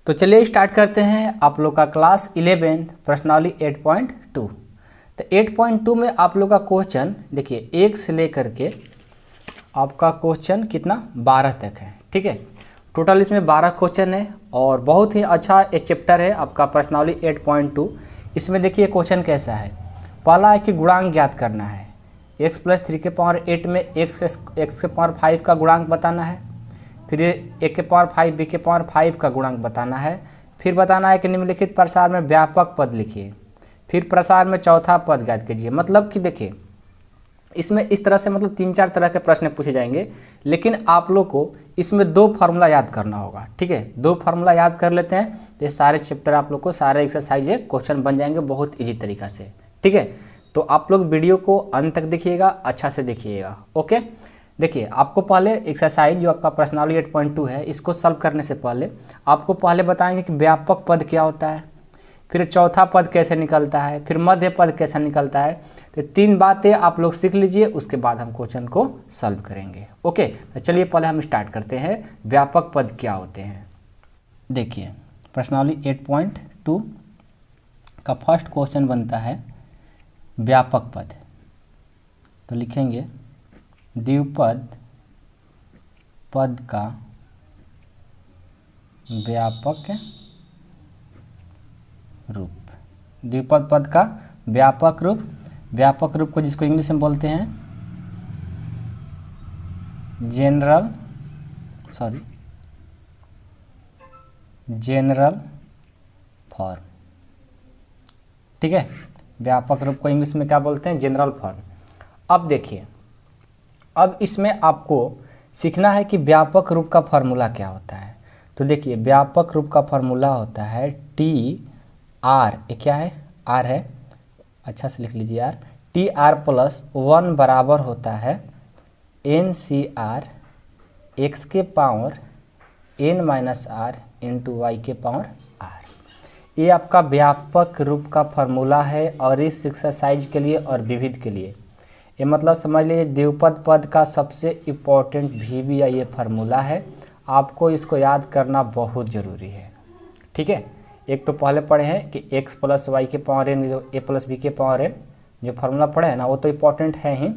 तो चलिए स्टार्ट करते हैं आप लोग का क्लास 11 प्रश्नावली 8.2। तो 8.2 में आप लोग का क्वेश्चन देखिए 1 से लेकर के आपका क्वेश्चन कितना 12 तक है। ठीक है, टोटल इसमें 12 क्वेश्चन है और बहुत ही अच्छा एक चैप्टर है आपका प्रश्नावली 8.2। इसमें देखिए क्वेश्चन कैसा है। पहला है कि गुणांक ज्ञात करना है। x + 3 के पावर 8 में x के पावर 5 का गुणांक बताना है। फिर a के पावर 5 b के पावर 5 का गुणांक बताना है। फिर बताना है कि निम्नलिखित प्रसार में व्यापक पद लिखिए। फिर प्रसार में चौथा पद ज्ञात कीजिए। मतलब कि देखिए इसमें इस तरह से मतलब 3-4 तरह के प्रश्न पूछे जाएंगे, लेकिन आप लोग को इसमें 2 फार्मूला याद करना होगा। ठीक है, 2 फार्मूला याद कर लेते हैं तो ये सारे चैप्टर आप लोग को सारे एक्सरसाइज क्वेश्चन बन जाएंगे बहुत ईजी तरीका से। ठीक है, तो आप लोग वीडियो को अंत तक देखिएगा, अच्छा से देखिएगा। ओके, देखिए आपको पहले एक्सरसाइज जो आपका प्रश्नावली 8.2 है इसको सॉल्व करने से पहले आपको पहले बताएंगे कि व्यापक पद क्या होता है, फिर चौथा पद कैसे निकलता है, फिर मध्य पद कैसे निकलता है। तो 3 बातें आप लोग सीख लीजिए, उसके बाद हम क्वेश्चन को सॉल्व करेंगे। ओके, तो चलिए पहले हम स्टार्ट करते हैं व्यापक पद क्या होते हैं। देखिए प्रश्नावली 8.2 का फर्स्ट क्वेश्चन बनता है व्यापक पद। तो लिखेंगे द्विपद पद का व्यापक रूप। द्विपद पद का व्यापक रूप, व्यापक रूप को जिसको इंग्लिश में बोलते हैं जनरल फॉर्म। ठीक है, व्यापक रूप को इंग्लिश में क्या बोलते हैं, जनरल फॉर्म। अब देखिए, अब इसमें आपको सीखना है कि व्यापक रूप का फार्मूला क्या होता है। तो देखिए व्यापक रूप का फार्मूला होता है टी आर, ये क्या है, आर है, अच्छा से लिख लीजिए आर। टी आर प्लस 1 बराबर होता है एन सी आर एक्स के power N minus R into Y के पावर आर। ये आपका व्यापक रूप का फार्मूला है और इस एक्सरसाइज के लिए और विविध के लिए ये मतलब समझ लीजिए द्विपद पद का सबसे इम्पोर्टेंट भी ये फार्मूला है। आपको इसको याद करना बहुत ज़रूरी है। ठीक है, एक तो पहले पढ़े हैं कि x + y के पावर n जो a + b के पावर n जो फार्मूला पढ़े हैं ना, वो तो इम्पोर्टेंट है ही,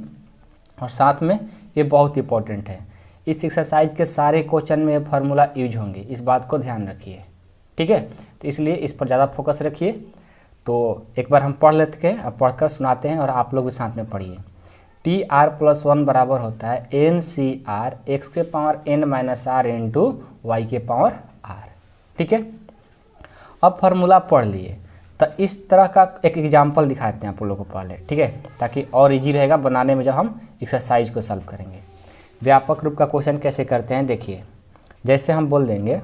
और साथ में ये बहुत इम्पोर्टेंट है। इस एक्सरसाइज के सारे क्वेश्चन में ये फार्मूला यूज होंगे, इस बात को ध्यान रखिए। ठीक है, तो इसलिए इस पर ज़्यादा फोकस रखिए। तो एक बार हम पढ़ लेते हैं, अब पढ़कर सुनाते हैं और आप लोग भी साथ में पढ़िए। टी आर प्लस 1 बराबर होता है एन सी आर एक्स के power N minus R into Y के पावर आर। ठीक है, अब फार्मूला पढ़ लिए तो इस तरह का एक एग्जाम्पल दिखाते हैं आप लोगों को पहले। ठीक है, ताकि और इजी रहेगा बनाने में जब हम एक्सरसाइज को सॉल्व करेंगे। व्यापक रूप का क्वेश्चन कैसे करते हैं, देखिए जैसे हम बोल देंगे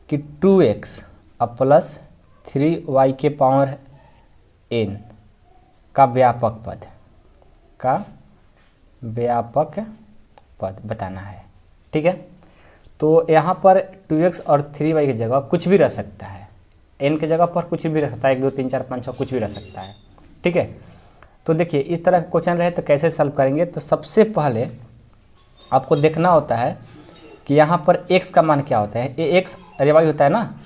कि 2x प्लस 3y के पावर n का व्यापक पद बताना है। ठीक है, तो यहाँ पर 2x और 3y की जगह कुछ भी रह सकता है, n की जगह पर कुछ भी रह सकता है, 1 2 3 4 5 6 कुछ भी रह सकता है। ठीक है, तो देखिए इस तरह का क्वेश्चन रहे तो कैसे सॉल्व करेंगे। तो सबसे पहले आपको देखना होता है कि यहाँ पर x का मान क्या होता है। ये x अरे वाई होता है ना,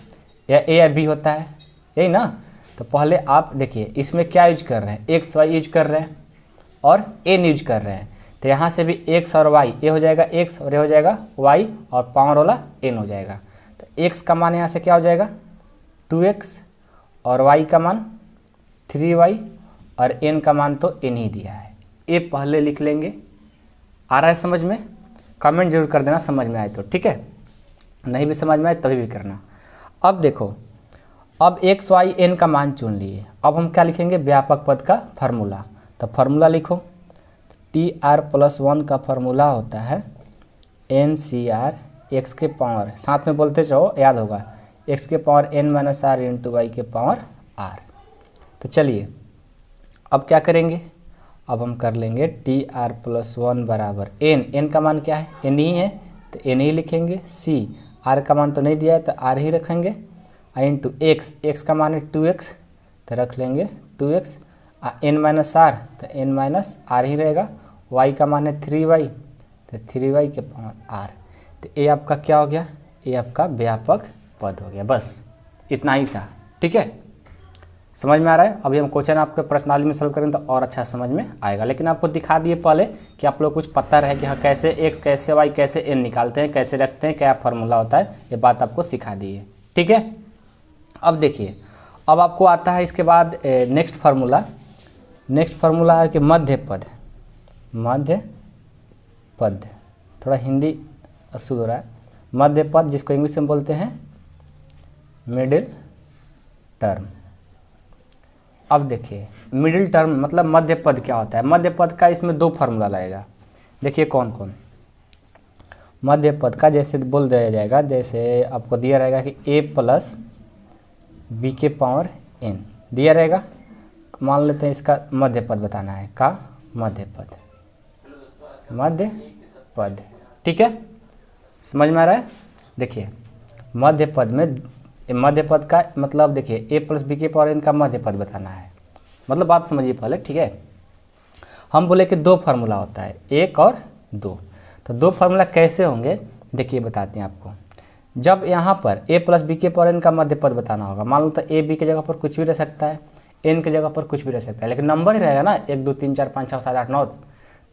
या a या b होता है, यही ना। तो पहले आप देखिए इसमें क्या यूज कर रहे हैं, x y यूज कर रहे हैं और n यूज कर रहे हैं। तो यहाँ से भी x और y, ये हो जाएगा x और ये हो जाएगा y और पावर वाला n हो जाएगा। तो x का मान यहाँ से क्या हो जाएगा 2x और y का मान 3y और n का मान तो n ही दिया है। ये पहले लिख लेंगे। आ रहा है समझ में? कमेंट जरूर कर देना समझ में आए तो। ठीक है, नहीं भी समझ में आए तभी भी करना। अब देखो, अब x y n का मान चुन लिए। अब हम क्या लिखेंगे, व्यापक पद का फार्मूला। तो फार्मूला लिखो, टी आर प्लस 1 का फार्मूला होता है एन सी आर एक्स के पावर, साथ में बोलते जाओ याद होगा, एक्स के power N minus R into Y के पावर आर। तो चलिए अब क्या करेंगे, अब हम कर लेंगे टी आर प्लस 1 बराबर एन का मान क्या है, एन ही है तो एन ही लिखेंगे। सी आर का मान तो नहीं दिया है तो आर ही रखेंगे। इंटू एक्स का मान है 2x तो रख लेंगे 2x। एन माइनस आर तो एन माइनस आर ही रहेगा। y का मान है 3y तो 3y के पावर आर। तो ये आपका क्या हो गया, ये आपका व्यापक पद हो गया, बस इतना ही सा। ठीक है, समझ में आ रहा है। अभी हम क्वेश्चन आपके प्रश्नावली में सॉल्व करेंगे तो और अच्छा समझ में आएगा, लेकिन आपको दिखा दिए पहले कि आप लोग कुछ पता रहे कि हाँ कैसे x कैसे y कैसे n निकालते हैं, कैसे रखते हैं, क्या फार्मूला होता है, ये बात आपको सिखा दी है। ठीक है, अब देखिए, अब आपको आता है इसके बाद नेक्स्ट फार्मूला। नेक्स्ट फार्मूला है कि मध्य पद। मध्य पद, थोड़ा हिंदी अशुद्ध हो रहा है। मध्य पद जिसको इंग्लिश में बोलते हैं मिडिल टर्म। अब देखिए, मिडिल टर्म मतलब मध्य पद क्या होता है। मध्य पद का इसमें दो फार्मूला लगेगा। देखिए कौन कौन। मध्य पद का जैसे बोल दिया जाएगा, जैसे आपको दिया रहेगा कि a प्लस बी के पावर n दिया रहेगा। मान लेते हैं इसका मध्य पद बताना है, का मध्य पद, मध्य पद। ठीक है, समझ में आ रहा है। देखिए मध्य पद में, मध्य पद का मतलब देखिए a प्लस बी के पावर n का मध्य पद बताना है, मतलब बात समझिए पहले। ठीक है, हम बोले कि दो फार्मूला होता है, एक और दो। तो दो फार्मूला कैसे होंगे देखिए बताते हैं आपको। जब यहाँ पर a प्लस बी के पावर n का मध्य पद बताना होगा, मान लो तो a b की जगह पर कुछ भी रह सकता है, n की जगह पर कुछ भी रह सकता है, लेकिन नंबर ही रहेगा ना 1 2 3 4 5 6 7 8 9।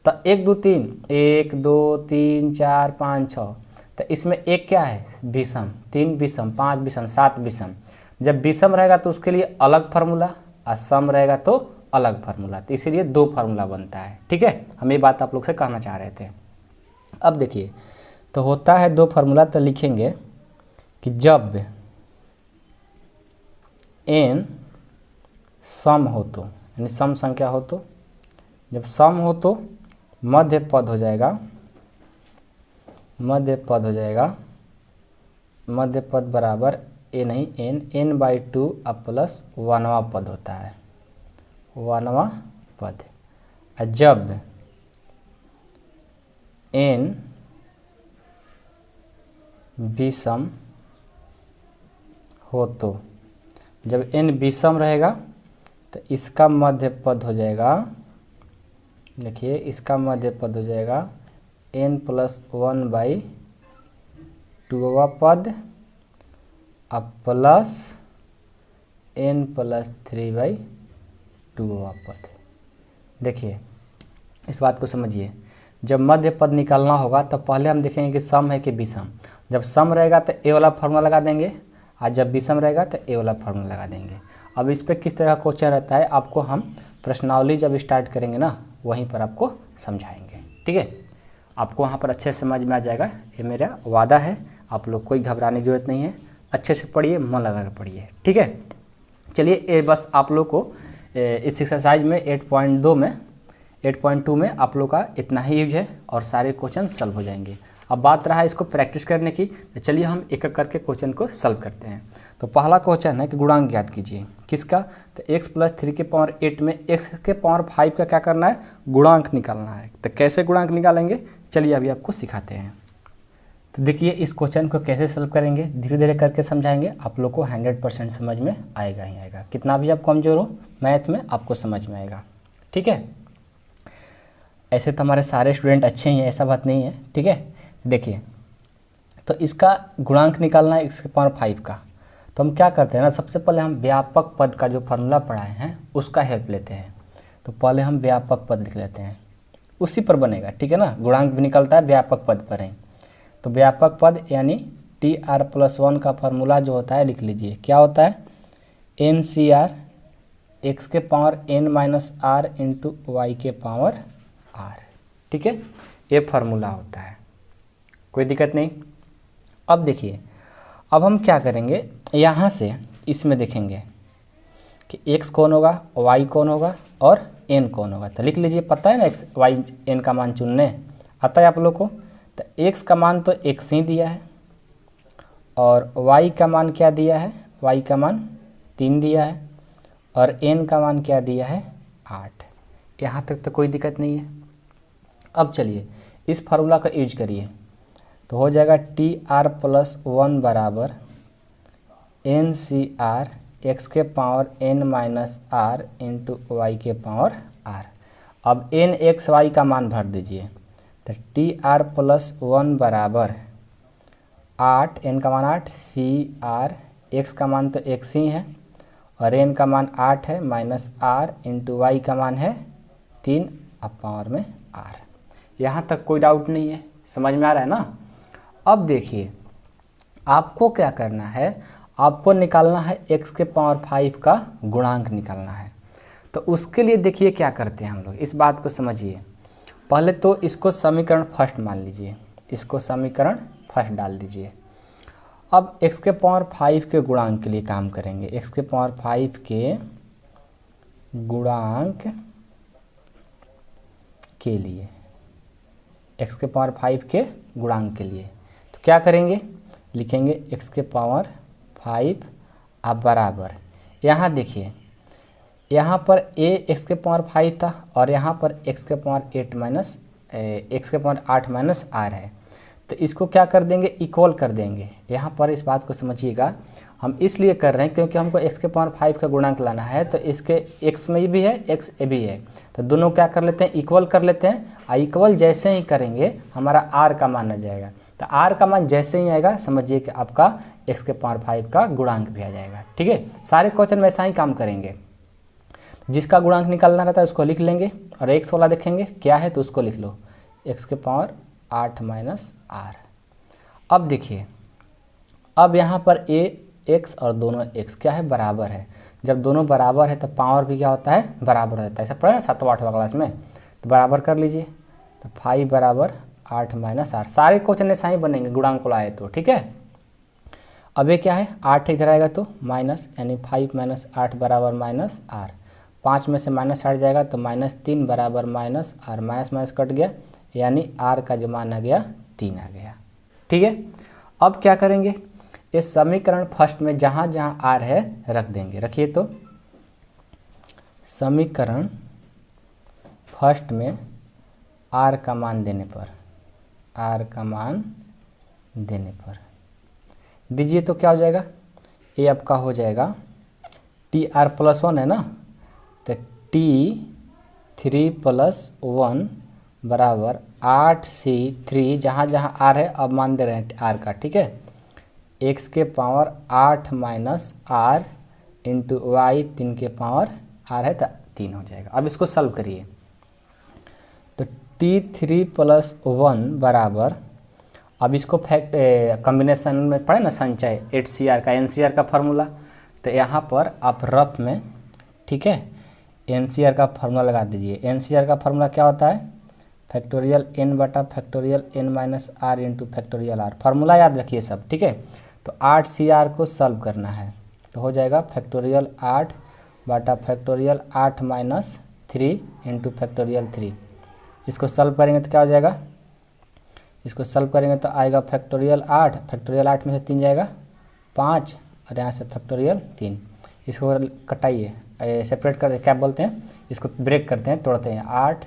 तो 1 2 3 1 2 3 4 5 6, तो इसमें एक क्या है विषम, 3 विषम, 5 विषम, 7 विषम। जब विषम रहेगा तो उसके लिए अलग फार्मूला, और सम रहेगा तो अलग फार्मूला, तो इसीलिए दो फार्मूला बनता है। ठीक है, हम ये बात आप लोग से कहना चाह रहे थे। अब देखिए, तो होता है दो फार्मूला, तो लिखेंगे कि जब n सम हो तो, यानी सम संख्या हो तो, जब सम हो तो मध्य पद हो जाएगा, मध्य पद हो जाएगा, मध्य पद बराबर a नहीं n/2 अब प्लस 1वां पद होता है, 1वां पद। जब n विषम हो तो, जब n विषम रहेगा तो इसका मध्य पद हो जाएगा, देखिए इसका मध्य पद हो जाएगा n प्लस 1/2वां पद अब प्लस n प्लस 3/2वां पद। देखिए इस बात को समझिए, जब मध्य पद निकालना होगा तो पहले हम देखेंगे कि सम है कि विषम। जब सम रहेगा तो ए वाला फार्मूला लगा देंगे, और जब विषम रहेगा तो ए वाला फार्मूला लगा देंगे। अब इस पर किस तरह का क्वेश्चन रहता है आपको हम प्रश्नावली जब स्टार्ट करेंगे ना, वहीं पर आपको समझाएंगे। ठीक है, आपको वहाँ पर अच्छे से समझ में आ जाएगा, ये मेरा वादा है। आप लोग कोई घबराने की जरूरत नहीं है, अच्छे से पढ़िए, मन लगा कर पढ़िए। ठीक है, चलिए ये बस आप लोग को इस एक्सरसाइज में 8.2 में आप लोग का इतना ही यूज है और सारे क्वेश्चन सॉल्व हो जाएंगे। अब बात रहा इसको प्रैक्टिस करने की, तो चलिए हम एक एक करके क्वेश्चन को सॉल्व करते हैं। तो पहला क्वेश्चन है कि गुणांक ज्ञात कीजिए, किसका, तो x प्लस 3 के पावर 8 में x के पावर 5 का क्या करना है, गुणांक निकालना है। तो कैसे गुणांक निकालेंगे, चलिए अभी आपको सिखाते हैं। तो देखिए इस क्वेश्चन को कैसे सॉल्व करेंगे, धीरे धीरे करके समझाएंगे, आप लोग को 100% समझ में आएगा ही आएगा। कितना भी आप कमज़ोर हो मैथ में, आपको समझ में आएगा। ठीक है, ऐसे तो हमारे सारे स्टूडेंट अच्छे ही हैं, ऐसा बात नहीं है। ठीक है, देखिए तो इसका गुणांक निकालना है x के पावर 5 का। तो हम क्या करते हैं ना, सबसे पहले हम व्यापक पद का जो फार्मूला पढ़ाए हैं उसका हेल्प लेते हैं। तो पहले हम व्यापक पद लिख लेते हैं, उसी पर बनेगा। ठीक है ना, गुणांक भी निकलता है व्यापक पद पर ही। तो व्यापक पद यानी TR+1 का फार्मूला जो होता है लिख लीजिए, क्या होता है, NCR x के पावर n-r इंटू y के पावर r। ठीक है, ये फार्मूला होता है, कोई दिक्कत नहीं। अब देखिए, अब हम क्या करेंगे, यहाँ से इसमें देखेंगे कि x कौन होगा, y कौन होगा और n कौन होगा। तो लिख लीजिए, पता है ना x y n का मान चुनने आता है आप लोग को। तो x का मान तो x ही दिया है, और y का मान क्या दिया है, y का मान 3 दिया है, और n का मान क्या दिया है 8। यहाँ तक तो कोई दिक्कत नहीं है। अब चलिए इस फार्मूला का यूज करिए, तो हो जाएगा TR+1 बराबर NCR x के पावर n-r इंटू y के पावर r। अब n(x, y) का मान भर दीजिए, तो TR+1 बराबर 8, n का मान 8, CR, x का मान तो x ही है और n का मान 8 है, माइनस r इंटू y का मान है 3 अब पावर में r। यहाँ तक कोई डाउट नहीं है, समझ में आ रहा है ना। अब देखिए आपको क्या करना है, आपको निकालना है x के पावर 5 का गुणांक निकालना है। तो उसके लिए देखिए क्या करते हैं हम लोग, इस बात को समझिए। पहले तो इसको समीकरण फर्स्ट मान लीजिए, इसको समीकरण फर्स्ट डाल दीजिए। अब x के पावर 5 के गुणांक के लिए काम करेंगे, x के पावर 5 के गुणांक के लिए, x के पावर 5 के गुणांक के लिए तो क्या करेंगे, लिखेंगे x के पावर 5 अब बराबर, यहाँ देखिए यहाँ पर a x के पावर 5 था और यहाँ पर x के पावर 8 माइनस r है। तो इसको क्या कर देंगे, इक्वल कर देंगे। यहाँ पर इस बात को समझिएगा, हम इसलिए कर रहे हैं क्योंकि हमको x के पावर 5 का गुणांक लाना है। तो इसके x में भी है, x ए भी है, तो दोनों क्या कर लेते हैं, इक्वल कर लेते हैं। इक्वल जैसे ही करेंगे हमारा r का मान आ जाएगा। तो r का मान जैसे ही आएगा समझिए कि आपका x के पावर 5 का गुणांक भी आ जाएगा। ठीक है, सारे क्वेश्चन में ऐसा ही काम करेंगे। जिसका गुणांक निकालना रहता है उसको लिख लेंगे और x वाला देखेंगे क्या है तो उसको लिख लो, x के पावर 8 माइनस r। अब देखिए, अब यहाँ पर a x और दोनों x क्या है, बराबर है। जब दोनों बराबर है तो पावर भी क्या होता है, बराबर होता है। ऐसा पढ़ा ना 7वां 8वां क्लास में, तो बराबर कर लीजिए। तो 5 बराबर 8 माइनस r, सारे क्वेश्चन ऐसा ही बनेंगे गुणांक को लाए तो। ठीक है, अब ये क्या है, 8 इधर आएगा तो माइनस, यानी 5 माइनस 8 बराबर माइनस r। 5 में से माइनस हट जाएगा तो -3 बराबर minus r, minus minus cut गया, यानी r का जो मान आ गया 3 आ गया। ठीक है, अब क्या करेंगे, इस समीकरण फर्स्ट में जहाँ जहाँ r है रख देंगे। रखिए तो समीकरण फर्स्ट में r का मान देने पर, r का मान देने पर दीजिए तो क्या हो जाएगा, ये आपका हो जाएगा TR+1 है ना, तो T3 + 1 बराबर 8C3, जहाँ जहाँ r है अब मान दे रहे हैं r का। ठीक है, x के power 8 minus r into Y 3 के पावर r है तो 3 हो जाएगा। अब इसको सॉल्व करिए तो T3 + 1 बराबर, अब इसको फैक्ट कॉम्बिनेशन में पढ़े ना, संचय 8CR का NCR का फार्मूला। तो यहाँ पर आप रफ में, ठीक है, NCR का फार्मूला लगा दीजिए। NCR का फार्मूला क्या होता है, फैक्टोरियल n बटा factorial n minus r into factorial r। Formula याद रखिए सब। ठीक है, तो 8CR को सॉल्व करना है तो हो जाएगा फैक्टोरियल 8 बटा फैक्टोरियल 8 माइनस 3 इंटू फैक्टोरियल 3। इसको सॉल्व करेंगे तो क्या हो जाएगा, इसको सॉल्व करेंगे तो आएगा फैक्टोरियल 8, फैक्टोरियल 8 में से 3 जाएगा 5 और यहाँ से फैक्टोरियल 3। इसको कटाइए, सेपरेट कर दे, क्या बोलते हैं इसको, ब्रेक करते हैं, तोड़ते हैं। 8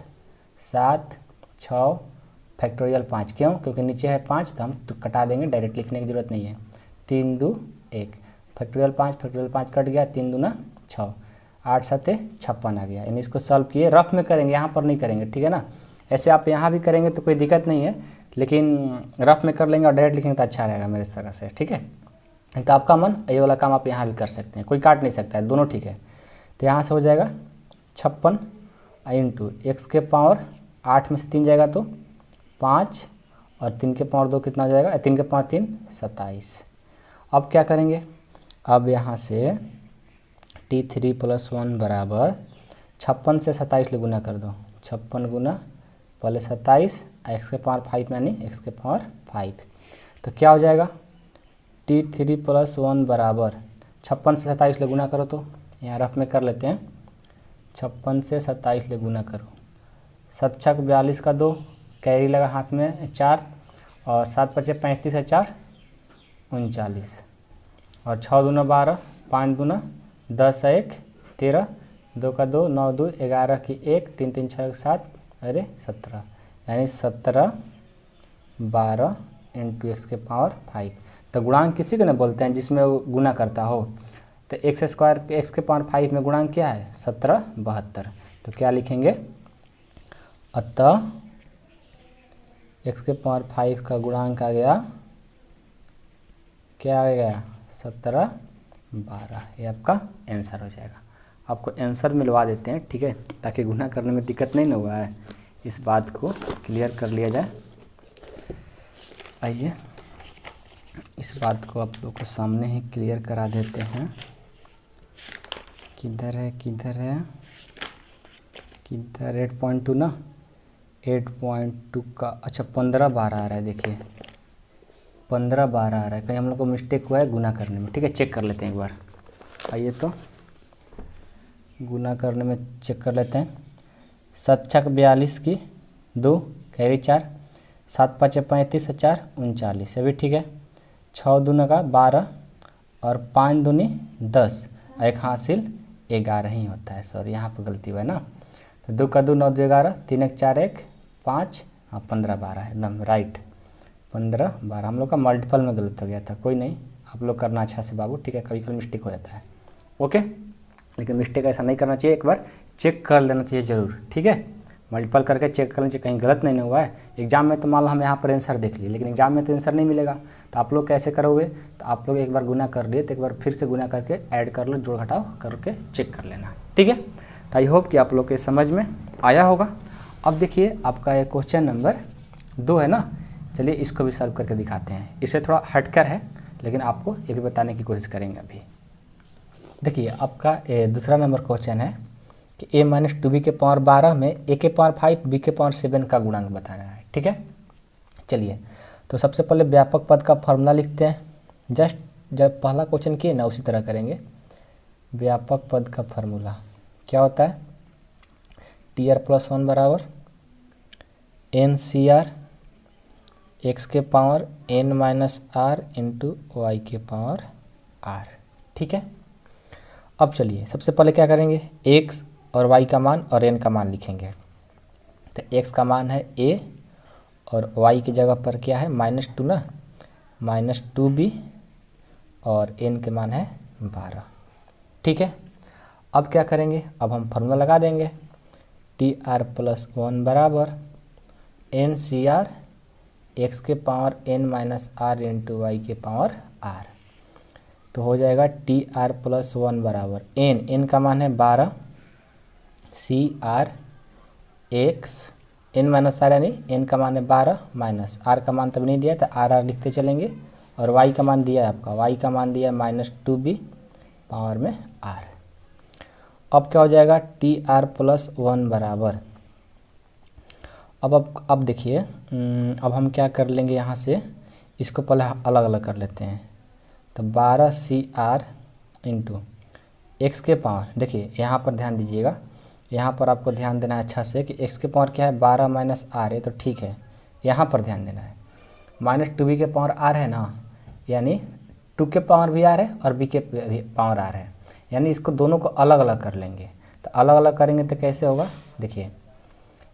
7 6 फैक्टोरियल 5, क्यों, क्योंकि नीचे है 5 तो हम तो कटा देंगे, डायरेक्ट लिखने की ज़रूरत नहीं है। 3 2 1 फैक्टोरियल 5 कट गया, 3 दूना 6, 8 7 56 आ गया। यानी इसको सॉल्व किए, रफ में करेंगे, यहाँ पर नहीं करेंगे। ठीक है ना, ऐसे आप यहाँ भी करेंगे तो कोई दिक्कत नहीं है, लेकिन रफ में कर लेंगे और डायरेक्ट लिखेंगे तो अच्छा रहेगा मेरे तरह से। ठीक है, तो आपका मन, ये वाला काम आप यहाँ भी कर सकते हैं, कोई काट नहीं सकता है, दोनों ठीक है। तो यहाँ से हो जाएगा 56 इंटू x के पावर 8 में से 3 जाएगा तो 5 और 3 के पावर 2 कितना हो जाएगा, 3 के पावर 3 27। अब क्या करेंगे, अब यहाँ से T3 + 1 बराबर 56 से 27 ले गुना कर दो, 56 गुना पहले 27, x के पावर 5 यानी x के पावर 5। तो क्या हो जाएगा, T3 + 1 बराबर 56 से 27 ले गुना करो तो यहाँ रफ में कर लेते हैं, 56 से 27 ले गुना करो, 7 छक 42 का 2, कैरी लगा हाथ में 4 और 7 पचे 35 है 4 39 और 6 दूना 12, 5 दूना 10 है 1 13, 2 का 2 9 2 11 की 1 3 3 6 7, अरे 17, यानी 17 12 इंटू एक्स के पावर 5। तो गुणांक किसी को ना बोलते हैं जिसमें वो गुना करता हो। तो एक्स स्क्वायर एक्स के पावर 5 में गुणांक क्या है, 17 72। तो क्या लिखेंगे, अतः एक्स के पावर 5 का गुणांक आ गया क्या आ गया 17 12, ये आपका आंसर हो जाएगा। आपको आंसर मिलवा देते हैं, ठीक है, ताकि गुना करने में दिक्कत नहीं ना हुआ है, इस बात को क्लियर कर लिया जाए। आइए इस बात को आप लोग को सामने ही क्लियर करा देते हैं। किधर है 8.2 ना, 8.2 का अच्छा 15 12 आ रहा है। देखिए 15 12 आ रहा है, कहीं हम लोग को मिस्टेक हुआ है गुना करने में, ठीक है, चेक कर लेते हैं एक बार। आइए तो गुना करने में चेक कर लेते हैं। 7 छक 42 की 2 कैरी 4, 7 5 35 4 39, अभी ठीक है। 6 दूना का 12 और 5 दूनी 10, एक हासिल 11 ही होता है। सॉरी यहाँ पर गलती हुआ है ना। तो 2 का 2 9 2 11, 3 1 4 1 5, हाँ 15 12 एकदम राइट। 15 12 हम लोग का मल्टीपल में गलत हो गया था, कोई नहीं, आप लोग करना अच्छा से बाबू, ठीक है, कभी कभी मिस्टेक हो जाता है। ओके, लेकिन मिस्टेक ऐसा नहीं करना चाहिए, एक बार चेक कर लेना चाहिए ज़रूर, ठीक है, मल्टीपल करके चेक कर लेना चाहिए, कहीं गलत नहीं हुआ है। एग्जाम में तो मान लो हम यहाँ पर आंसर देख लिए, लेकिन एग्जाम में तो आंसर नहीं मिलेगा, तो आप लोग कैसे करोगे, तो आप लोग एक बार गुना कर लिए तो एक बार फिर से गुना करके ऐड कर लो, जोड़ घटाव करके चेक कर लेना, ठीक है। तो आई होप कि आप लोग के समझ में आया होगा। अब देखिए आपका ये क्वेश्चन नंबर 2 है ना, चलिए इसको भी सॉल्व करके दिखाते हैं। इसे थोड़ा हटकर है, लेकिन आपको ये भी बताने की कोशिश करेंगे अभी। देखिए आपका दूसरा नंबर क्वेश्चन है कि a माइनस 2b के पावर 12 में a के पावर 5 b के पावर 7 का गुणांक बताना है, ठीक है। चलिए तो सबसे पहले व्यापक पद का फॉर्मूला लिखते हैं, जस्ट जब पहला क्वेश्चन किए ना उसी तरह करेंगे। व्यापक पद का फार्मूला क्या होता है, TR+1 बराबर NCR x के power n minus R into Y के पावर r, ठीक है। अब चलिए सबसे पहले क्या करेंगे, x और y का मान और n का मान लिखेंगे। तो x का मान है a और y की जगह पर क्या है -2 ना, -2b और n के मान है 12, ठीक है। अब क्या करेंगे, अब हम फार्मूला लगा देंगे, TR+1 बराबर NCR x के power n minus R into Y के पावर r। तो हो जाएगा TR+1 बराबर n का मान है 12, CR x n minus R यानी n का मान है 12 माइनस r का मान तब नहीं दिया तो r लिखते चलेंगे, और y का मान दिया है आपका, y का मान दिया है -2b पावर में r। अब क्या हो जाएगा TR+1 बराबर, अब देखिए अब हम क्या कर लेंगे, यहाँ से इसको पहले अलग अलग कर लेते हैं। तो 12CR इंटू एक्स के पावर, देखिए यहाँ पर ध्यान दीजिएगा, यहाँ पर आपको ध्यान देना है अच्छा से कि x के पावर क्या है 12 माइनस आर है, तो ठीक है यहाँ पर ध्यान देना है। -2b के पावर r है ना, यानी 2 के पावर भी r है और b के पावर r है, यानी इसको दोनों को अलग अलग कर लेंगे। तो अलग अलग करेंगे तो कैसे होगा, देखिए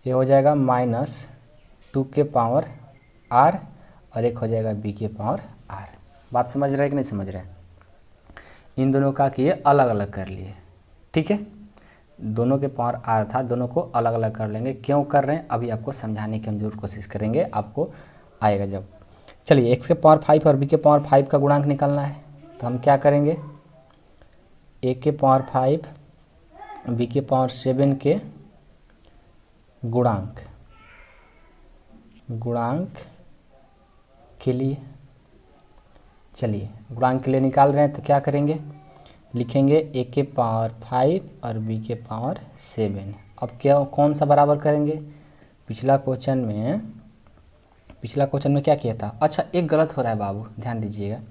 ये हो जाएगा -2 के पावर r और एक हो जाएगा b के पावर r। बात समझ रहे हैं कि नहीं समझ रहे हैं, इन दोनों का किए अलग अलग कर लिए, ठीक है। दोनों के पावर r था, दोनों को अलग अलग कर लेंगे, क्यों कर रहे हैं अभी आपको समझाने की हम जरूर कोशिश करेंगे, आपको आएगा जब। चलिए x के पावर 5 और b के पावर 5 का गुणांक निकालना है, तो हम क्या करेंगे, a के पावर 5 b के पावर 7 के गुणांक के लिए, चलिए गुणांक के लिए निकाल रहे हैं तो क्या करेंगे, लिखेंगे a के पावर 5 और b के पावर 7। अब क्या कौन सा बराबर करेंगे, पिछला क्वेश्चन में क्या किया था, अच्छा एक गलत हो रहा है बाबू, ध्यान दीजिएगा,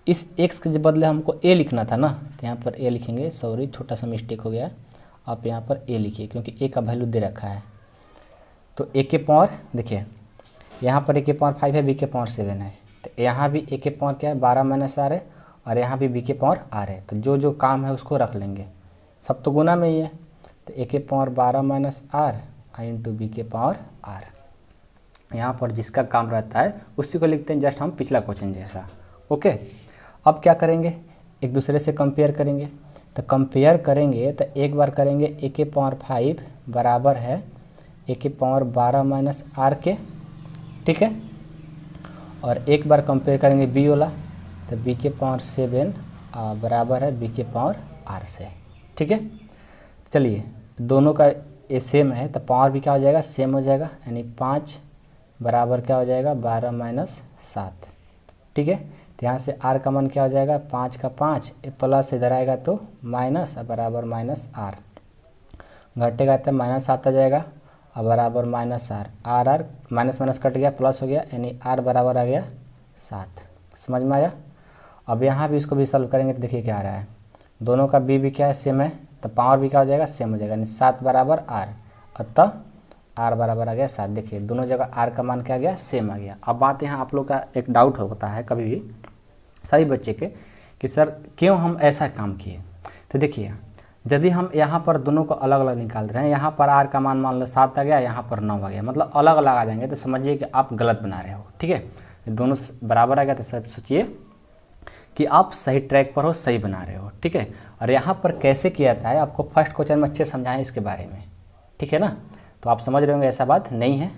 इस x के बदले हमको a लिखना था ना, तो यहाँ पर a लिखेंगे, सॉरी छोटा सा मिस्टेक हो गया, आप यहाँ पर a लिखिए क्योंकि a का वैल्यू दे रखा है। तो a के पावर देखिए यहाँ पर a के पावर 5 है, b के पावर 7 है, तो यहाँ भी a के पावर क्या है 12 माइनस आर है, और यहाँ भी b के पावर r है, तो जो जो काम है उसको रख लेंगे, सब तो गुना में ही है। तो a के power 12 minus R into B के पावर r, यहाँ पर जिसका काम रहता है उसी को लिखते हैं, जस्ट हम पिछला क्वेश्चन जैसा। ओके, अब क्या करेंगे, एक दूसरे से कंपेयर करेंगे, तो कंपेयर करेंगे तो एक बार करेंगे a के पावर 5 बराबर है a के पावर 12 माइनस आर के, ठीक है, और एक बार कंपेयर करेंगे b वाला, तो बी के पावर 7 बराबर है बी के पावर आर से। ठीक है, चलिए दोनों का ये सेम है तो पावर भी क्या हो जाएगा, सेम हो जाएगा, यानी 5 बराबर क्या हो जाएगा 12 माइनस 7। ठीक है, तो यहाँ से आर का मान क्या हो जाएगा 5 का 5 प्लस इधर आएगा तो माइनस बराबर माइनस आर, घटेगा तो माइनस 7 आ जाएगा और बराबर minus R, R R minus minus cut गया प्लस हो गया, यानी आर बराबर आ गया 7। समझ में आया। अब यहाँ भी इसको भी सॉल्व करेंगे तो देखिए क्या आ रहा है, दोनों का बी भी क्या है सेम है, तो पावर भी क्या हो जाएगा सेम हो जाएगा, यानी 7 बराबर आर, अतः आर बराबर आ गया 7। देखिए दोनों जगह आर का मान क्या आ गया सेम आ गया। अब बात यहाँ आप लोग का एक डाउट होता है कभी भी सभी बच्चे के कि सर क्यों हम ऐसा काम किए। तो देखिए यदि हम यहाँ पर दोनों को अलग अलग निकाल रहे हैं, यहाँ पर आर का मान लो 7 आ गया, यहाँ पर 9 आ गया, मतलब अलग अलग आ जाएंगे तो समझिए कि आप गलत बना रहे हो। ठीक है, दोनों बराबर आ गया तो सब सोचिए कि आप सही ट्रैक पर हो, सही बना रहे हो। ठीक है, और यहाँ पर कैसे किया जाता है आपको फर्स्ट क्वेश्चन में अच्छे समझाएं इसके बारे में। ठीक है ना, तो आप समझ रहे होंगे ऐसा बात नहीं है।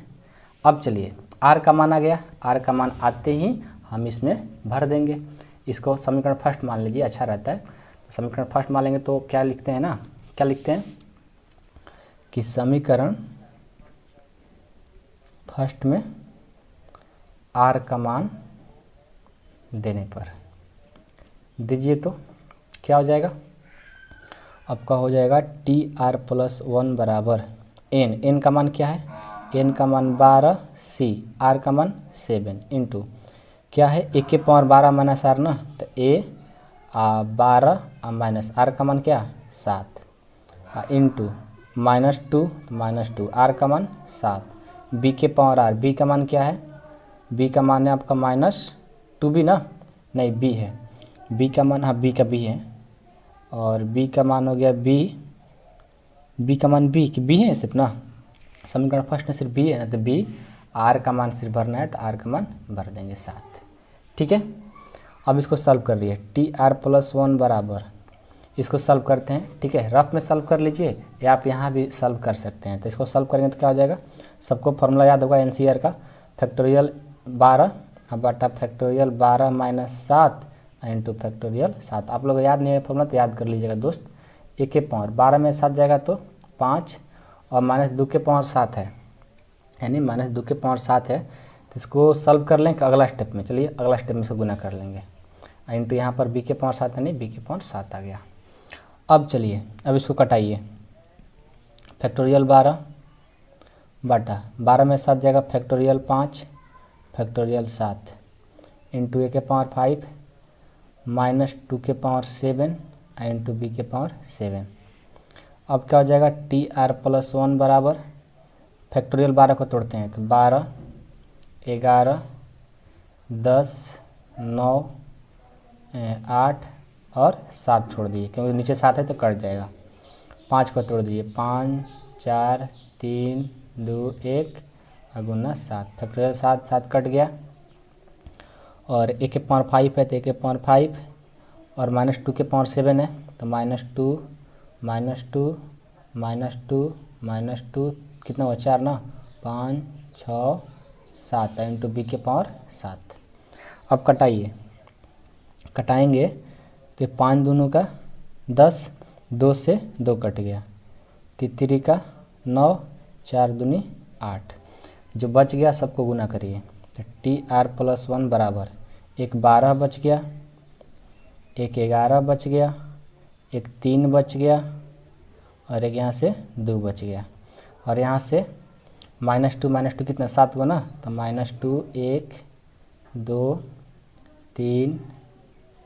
अब चलिए आर का मान आ गया, आर का मान आते ही हम इसमें भर देंगे। इसको समीकरण फर्स्ट मान लीजिए, अच्छा रहता है। समीकरण फर्स्ट मान लेंगे तो क्या लिखते हैं ना, क्या लिखते हैं कि समीकरण फर्स्ट में आर का मान देने पर दीजिए तो क्या हो जाएगा, आपका हो जाएगा टी आर प्लस 1 बराबर एन, एन का मान क्या है, एन का मान 12 सी, आर का मान 7 इंटू क्या है ए के पावर 12 माइनस आर ना, तो ए 12 माइनस आर का मान क्या 7 इंटू -2 आर का मान 7, बी के पावर आर, बी का मान क्या है, बी का मान है आपका -2 बी ना, नहीं बी है, बी का मान, हाँ बी का बी है, और बी का मान हो गया बी का मान बी है सिर्फ ना, समीकरण फर्स्ट में सिर्फ बी है ना, तो बी, आर का मान सिर्फ भरना है तो आर का मान भर देंगे 7। ठीक है, अब इसको सॉल्व कर लिए, टी आर प्लस 1 बराबर, इसको सॉल्व करते हैं। ठीक है, रफ में सॉल्व कर लीजिए या आप यहाँ भी सॉल्व कर सकते हैं। तो इसको सॉल्व करेंगे तो क्या हो जाएगा, सबको फॉर्मूला याद होगा एनसीआर का, फैक्टोरियल 12 बटा फैक्टोरियल 12 माइनस 7 इंटू फैक्टोरियल 7। आप लोग याद नहीं है फॉर्मूला तो याद कर लीजिएगा दोस्त। ए के पावर 12 में 7 जाएगा तो 5 और -2 के पावर 7 है, यानी -2 के पावर 7 है। तो इसको सॉल्व कर लें अगला स्टेप में, चलिए अगला स्टेप में इसको गुना कर लेंगे, इंटू यहाँ पर बी के पावर 7 है, नहीं बी के पावर 7 आ गया। अब चलिए अब इसको कटाइए, फैक्टोरियल 12 बटा 12 में 7 जाएगा फैक्टोरियल 5 फैक्टोरियल 7 इंटू ए के पावर 5 -2 के पावर 7 इंटू बी के पावर 7। अब क्या हो जाएगा टी आर प्लस 1 बराबर, फैक्टोरियल 12 को तोड़ते हैं तो 12 11 10 9 8 और 7 छोड़ दीजिए क्योंकि नीचे 7 है तो कट जाएगा, 5 को तोड़ दीजिए 5 4 3 2 1 गुना 7, फैक्टोरियल 7 कट गया, और ए के पावर 5 है तो ए के पावर 5 और -2 के पावर 7 है तो -2 कितना हुआ 4 ना, 5 6 7 इंटू बी के पावर 7। अब कटाएंगे तो 5 दूनों का 10, 2 से 2 कट गया, 3 का 9 4 दूनी 8, जो बच गया सबको गुना करिए। तो टी आर प्लस 1 बराबर, एक 12 बच गया, एक 11 बच गया, एक 3 बच गया और एक यहाँ से 2 बच गया, और यहाँ से -2 कितना 7 हुआ ना, तो -2 1 2 3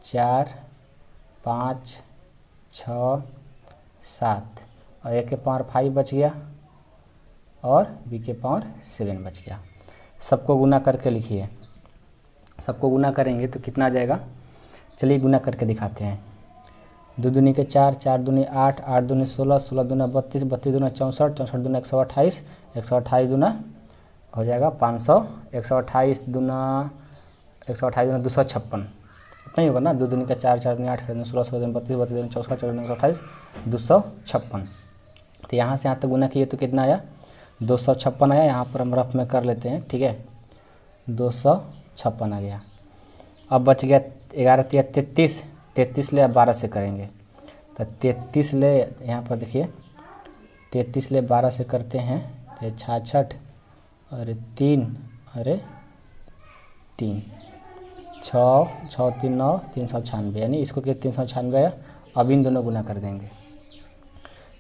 4 5 6 7 और ए के पावर 5 बच गया और बी के पावर 7 बच गया। सबको गुना करके लिखिए, सबको गुना करेंगे तो कितना आ जाएगा, चलिए गुना करके दिखाते हैं। 2 दूनी के 4, 4 दूनी 8, 8 दूनी 16, 16 दूना 32, 32 दूना 64, 64 दूना 128, 128 दूना हो जाएगा 500, 128 दूना 256, इतना ही होगा ना, 2 दूनी का 4, 4 दूनी 8, 8 दूनी 16, 16 दूनी 32, 32 दूनी 64, 64 दूनी 128, 256। तो यहाँ से यहाँ तक गुना किए तो कितना आया 256 आया, यहाँ पर हम रफ में कर लेते हैं। ठीक है, 256 आ गया। अब बच गया 11 तिया 33, 33 ले 12 से करेंगे तो 33 ले, यहाँ पर देखिए 33 ले 12 से करते हैं तो 66 और 3, अरे 3, 6, 6 3 9, 396, यानी इसको क्या 396 आया। अब इन दोनों गुना कर देंगे,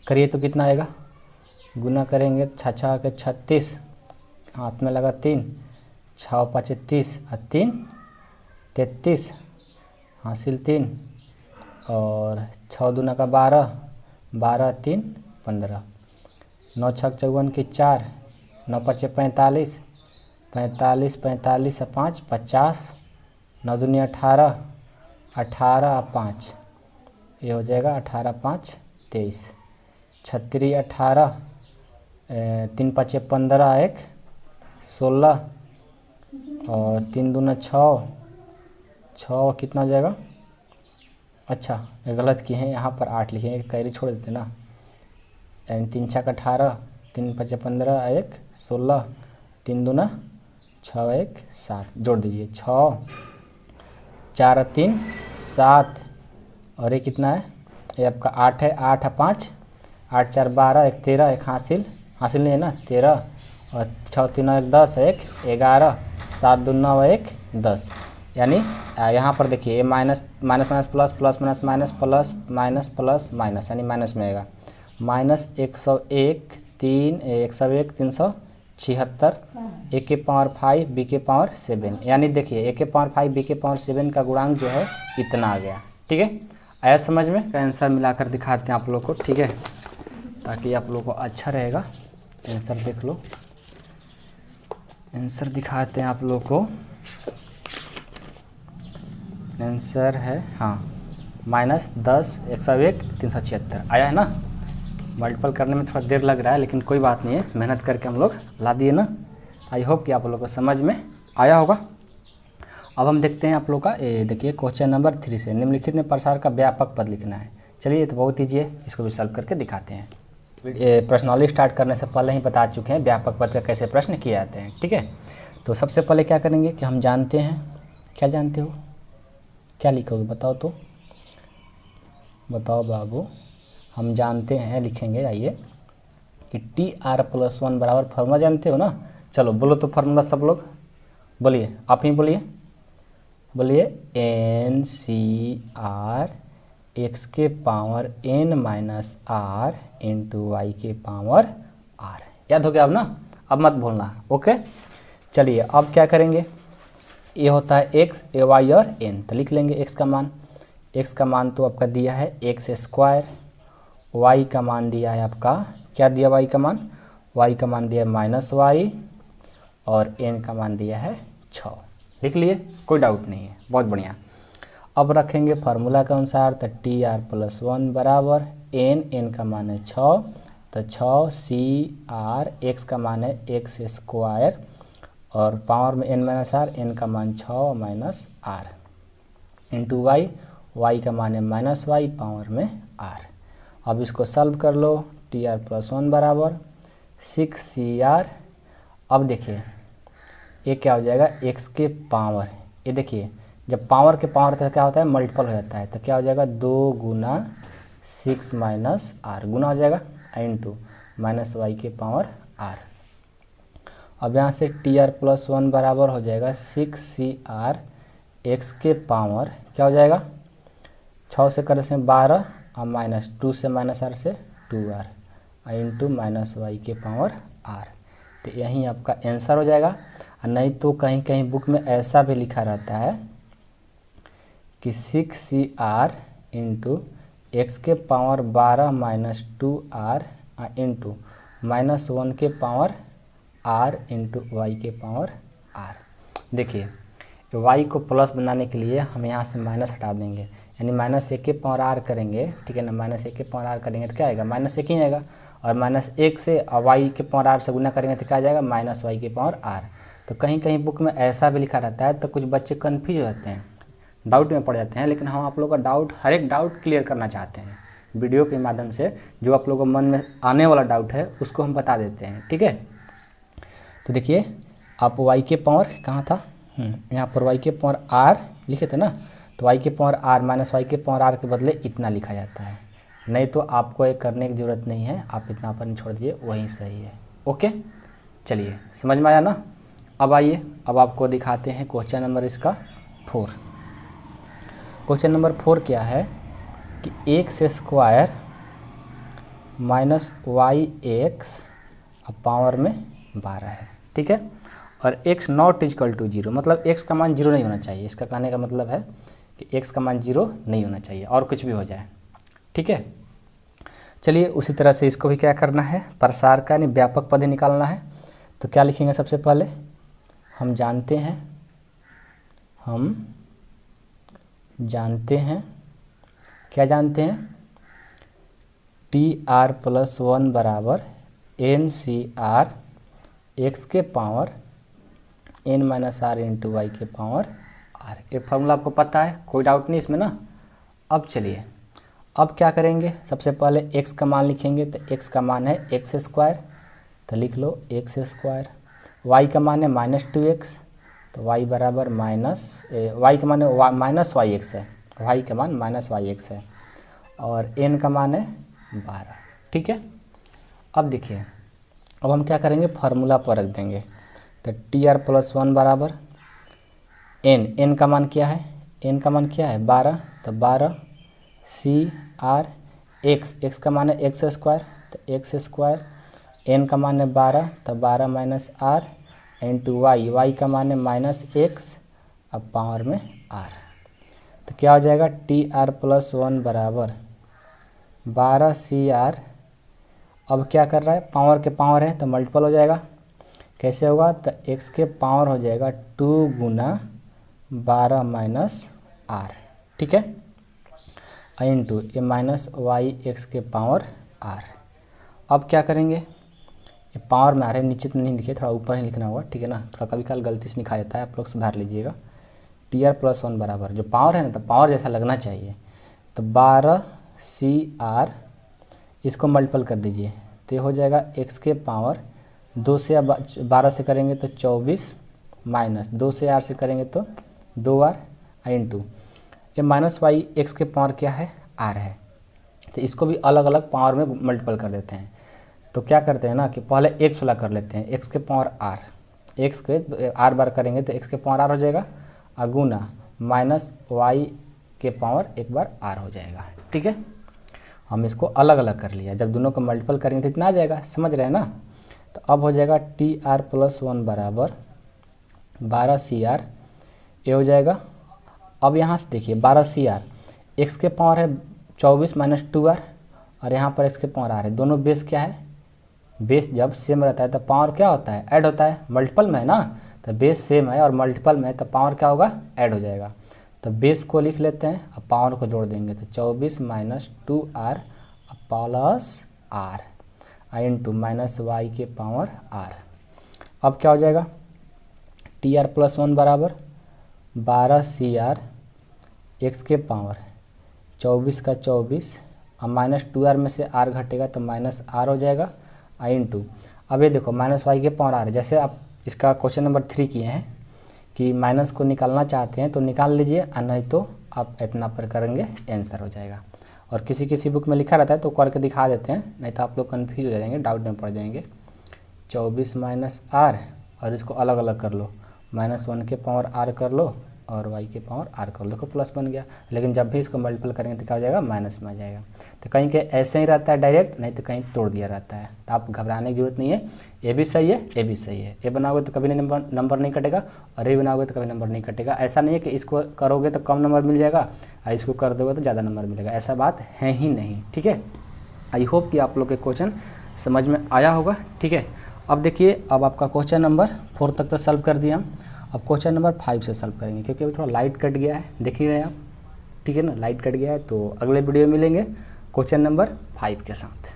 करिए तो कितना आएगा, गुना करेंगे तो 6 के 36, हाथ में लगा 3, 6 5 30 और 3 33, हासिल 3 और 6 दूना का 12, 12 3 15, 9 6 54 के 4, 9 5 45, 45 45 और 5 50, 9 दूनी 18, 18 और 5, ये हो जाएगा 18 5 23, 36 18, 3 5 15, 1 16 और 3 दूना 6, 6 कितना हो जाएगा, अच्छा गलत किए हैं, यहाँ पर 8 लिखे हैं, कैरी छोड़ देते ना, 3 6 18, 3 5 15, 1 16, 3 दूना 6 1 7, जोड़ दीजिए 6 4 3 7 और ये कितना है, ये आपका 8 है, 8 5 8 4 12, 1 13, 1 हासिल, हासिल नहीं है ना 13 और 6 3 1 10, 1 11, 7 2 9 1 10, यानी यहाँ पर देखिए ये minus minus minus plus plus minus minus plus minus plus minus, यानी माइनस में आएगा -101 3 101 376, a के पावर 5 b के पावर 7, यानी देखिए a के पावर 5 b के पावर 7 का गुणांक जो है इतना आ गया। ठीक है, आया समझ में, का आंसर मिलाकर दिखाते हैं आप लोग को। ठीक है, ताकि आप लोग को अच्छा रहेगा। आंसर देख लो, आंसर दिखाते हैं आप लोग को। आंसर है हाँ -10 101 376 आया है ना। मल्टीपल करने में थोड़ा देर लग रहा है, लेकिन कोई बात नहीं है, मेहनत करके हम लोग ला दिए ना। आई होप कि आप लोगों को समझ में आया होगा। अब हम देखते हैं आप लोग का, देखिए क्वेश्चन नंबर 3 से निम्नलिखित में प्रसार का व्यापक पद लिखना है। चलिए ये तो बहुत ईजी है, इसको भी सॉल्व करके दिखाते हैं। प्रश्नावली स्टार्ट करने से पहले ही बता चुके हैं व्यापक पद का कैसे प्रश्न किए जाते हैं। ठीक है, तो सबसे पहले क्या करेंगे कि हम जानते हैं, क्या जानते हो, क्या लिखोगे बताओ तो, बताओ बाबू। हम जानते हैं, लिखेंगे आइए कि TR+1 बराबर फार्मूला जानते हो ना। चलो बोलो तो फार्मूला सब लोग, बोलिए आप ही बोलिए, बोलिए NCR x के power n minus r into Y के पावर r। याद हो गया अब ना, अब मत भूलना। ओके, चलिए अब क्या करेंगे, ये होता है x, y और n, तो लिख लेंगे x का मान। x का मान तो आपका दिया है x², y का मान दिया है आपका, क्या दिया y का मान, y का मान दिया -y और n का मान दिया है 6। लिख लिए, कोई डाउट नहीं है, बहुत बढ़िया। अब रखेंगे फार्मूला के अनुसार, तो TR+1 बराबर n का मान है 6, तो 6CR, x का मान है x² और पावर में n का मान 6 माइनस r इंटू y का मान है -y पावर में r। अब इसको सॉल्व कर लो, TR+1 बराबर 6CR। अब देखिए ये क्या हो जाएगा, x के पावर, ये देखिए जब पावर के पावर तो क्या होता है, मल्टीपल हो जाता है, तो क्या हो जाएगा 2 गुना 6 माइनस r, गुना हो जाएगा इंटू -y के पावर r। अब यहाँ से TR+1 बराबर हो जाएगा 6CR x के पावर, क्या हो जाएगा 6 से करने से 12 और -2 से -r से 2r इंटू -y के पावर r। तो यही आपका आंसर हो जाएगा। नहीं तो कहीं कहीं बुक में ऐसा भी लिखा रहता है कि 6CR इंटू एक्स के पावर 12 -2r इंटू -1 के पावर r इंटू वाई के पावर r। देखिए y को प्लस बनाने के लिए हम यहाँ से माइनस हटा देंगे, यानी -1 के पावर r करेंगे, ठीक है ना, -1 के पावर r करेंगे तो क्या आएगा, -1 ही आएगा, और -1 से y के पावर r से गुना करेंगे तो क्या आ जाएगा, -y के पावर r। तो कहीं कहीं बुक में ऐसा भी लिखा रहता है, तो कुछ बच्चे कन्फ्यूज हो जाते हैं, डाउट में पड़ जाते हैं, लेकिन हम आप लोगों का डाउट, हर एक डाउट क्लियर करना चाहते हैं वीडियो के माध्यम से। जो आप लोगों को मन में आने वाला डाउट है उसको हम बता देते हैं, ठीक है। तो देखिए आप y के पावर कहाँ था, यहाँ पर y के पावर r लिखे थे ना, तो y के पावर r माइनस y के पावर r के बदले इतना लिखा जाता है। नहीं तो आपको ये करने की ज़रूरत नहीं है, आप इतना पर नहीं छोड़ दीजिए, वही सही है। ओके, चलिए समझ में आया ना। अब आइए, अब आपको दिखाते हैं क्वेश्चन नंबर इसका 4। क्वेश्चन नंबर 4 क्या है कि x square minus Y X अब पावर में 12 है, ठीक है। और x नॉट इजकल टू 0, मतलब x का मान 0 नहीं होना चाहिए। इसका कहने का मतलब है कि x का मान 0 नहीं होना चाहिए, और कुछ भी हो जाए, ठीक है। चलिए उसी तरह से इसको भी क्या करना है, प्रसार का यानी व्यापक पद निकालना है। तो क्या लिखेंगे, सबसे पहले हम जानते हैं क्या जानते हैं, TR+1 बराबर NCR x के power n minus r into Y के पावर r। ये फार्मूला आपको पता है, कोई डाउट नहीं इसमें ना। अब चलिए, अब क्या करेंगे, सबसे पहले x का मान लिखेंगे। तो x का मान है x स्क्वायर, तो लिख लो x स्क्वायर। y का मान है -2x, तो y बराबर y का मान है माइनस वाई एक्स है, y का मान माइनस वाई एक्स है, और n का मान है 12, ठीक है। अब देखिए, अब हम क्या करेंगे, फार्मूला पर रख देंगे। तो TR+1 बराबर n का मान क्या है, n का मान क्या है 12, तो 12 CR x का मान है x स्क्वायर, तो x स्क्वायर, n का मान है 12, तो 12 माइनस r इंटू y का मान है -x अब पावर में r। तो क्या हो जाएगा, TR+1 बराबर 12 CR। अब क्या कर रहा है, पावर के पावर है तो मल्टीपल हो जाएगा। कैसे होगा, तो x के पावर हो जाएगा 2 गुना 12 माइनस r, ठीक है, इंटू ये माइनस वाई एक्स के पावर r। अब क्या करेंगे, ये पावर में आ रहे, नीचे तो नहीं लिखे, थोड़ा ऊपर ही लिखना होगा, ठीक है ना। थोड़ा कभी कभी गलती से लिखा जाता है, आप लोग सुधार लीजिएगा। TR+1 बराबर जो पावर है ना, तो पावर जैसा लगना चाहिए, तो 12 CR, इसको मल्टीपल कर दीजिए, तो ये हो जाएगा x के पावर 2 से 12 से करेंगे तो 24 माइनस 2 से r से करेंगे तो 2r इंटू ये माइनस वाई एक्स के पावर क्या है, r है। तो इसको भी अलग अलग पावर में मल्टीपल कर देते हैं। तो क्या करते हैं ना कि पहले x वाला कर लेते हैं, x के पावर r, x के r बार करेंगे तो x के पावर r हो जाएगा, अगुना माइनस y के पावर एक बार r हो जाएगा, ठीक है। हम इसको अलग अलग कर लिया, जब दोनों को मल्टीपल करेंगे तो इतना आ जाएगा, समझ रहे हैं ना। तो अब हो जाएगा TR+1 बराबर 12 CR, ये हो जाएगा। अब यहाँ से देखिए 12 CR, x के पावर है 24 माइनस 2r, और यहाँ पर x के पावर r है। दोनों बेस क्या है, बेस जब सेम रहता है तो पावर क्या होता है, ऐड होता है। मल्टीपल में है ना, तो बेस सेम है और मल्टीपल में है तो पावर क्या होगा, ऐड हो जाएगा। तो बेस को लिख लेते हैं, अब पावर को जोड़ देंगे, तो 24 minus 2r plus r into minus Y के पावर r। अब क्या हो जाएगा, TR+1 बराबर 12 CR x के पावर 24 का 24, अब माइनस 2r में से r घटेगा तो माइनस r हो जाएगा इंटू, अब ये देखो माइनस वाई के पावर r है। जैसे आप इसका क्वेश्चन नंबर 3 किए हैं कि माइनस को निकालना चाहते हैं तो निकाल लीजिए, और नहीं तो आप इतना पर करेंगे आंसर हो जाएगा। और किसी किसी बुक में लिखा रहता है तो करके दिखा देते हैं, नहीं तो आप लोग कन्फ्यूज हो जाएंगे, डाउट में पड़ जाएंगे। 24 माइनस r, और इसको अलग अलग कर लो, -1 के पावर r कर लो और y के पावर r कर लो, देखो प्लस बन गया। लेकिन जब भी इसको मल्टीपल करेंगे तो क्या हो जाएगा, माइनस में आ जाएगा। तो कहीं के ऐसे ही रहता है डायरेक्ट, नहीं तो कहीं तोड़ दिया रहता है। तो आप घबराने की जरूरत नहीं है, ये भी सही है, ये भी सही है। ये बनाओगे तो कभी नंबर नहीं कटेगा, और ये बनाओगे तो कभी नंबर नहीं कटेगा। ऐसा नहीं है कि इसको करोगे तो कम नंबर मिल जाएगा और इसको कर दोगे तो ज़्यादा नंबर मिलेगा, ऐसा बात है ही नहीं, ठीक है। आई होप कि आप लोग के क्वेश्चन समझ में आया होगा, ठीक है। अब देखिए, अब आपका क्वेश्चन नंबर 4 तक तो सॉल्व कर दिया हम, अब क्वेश्चन नंबर 5 से सॉल्व करेंगे, क्योंकि अभी थोड़ा लाइट कट गया है, देख ही रहे हैं आप, ठीक है ना, लाइट कट गया है। तो अगले वीडियो में मिलेंगे क्वेश्चन नंबर 5 के साथ।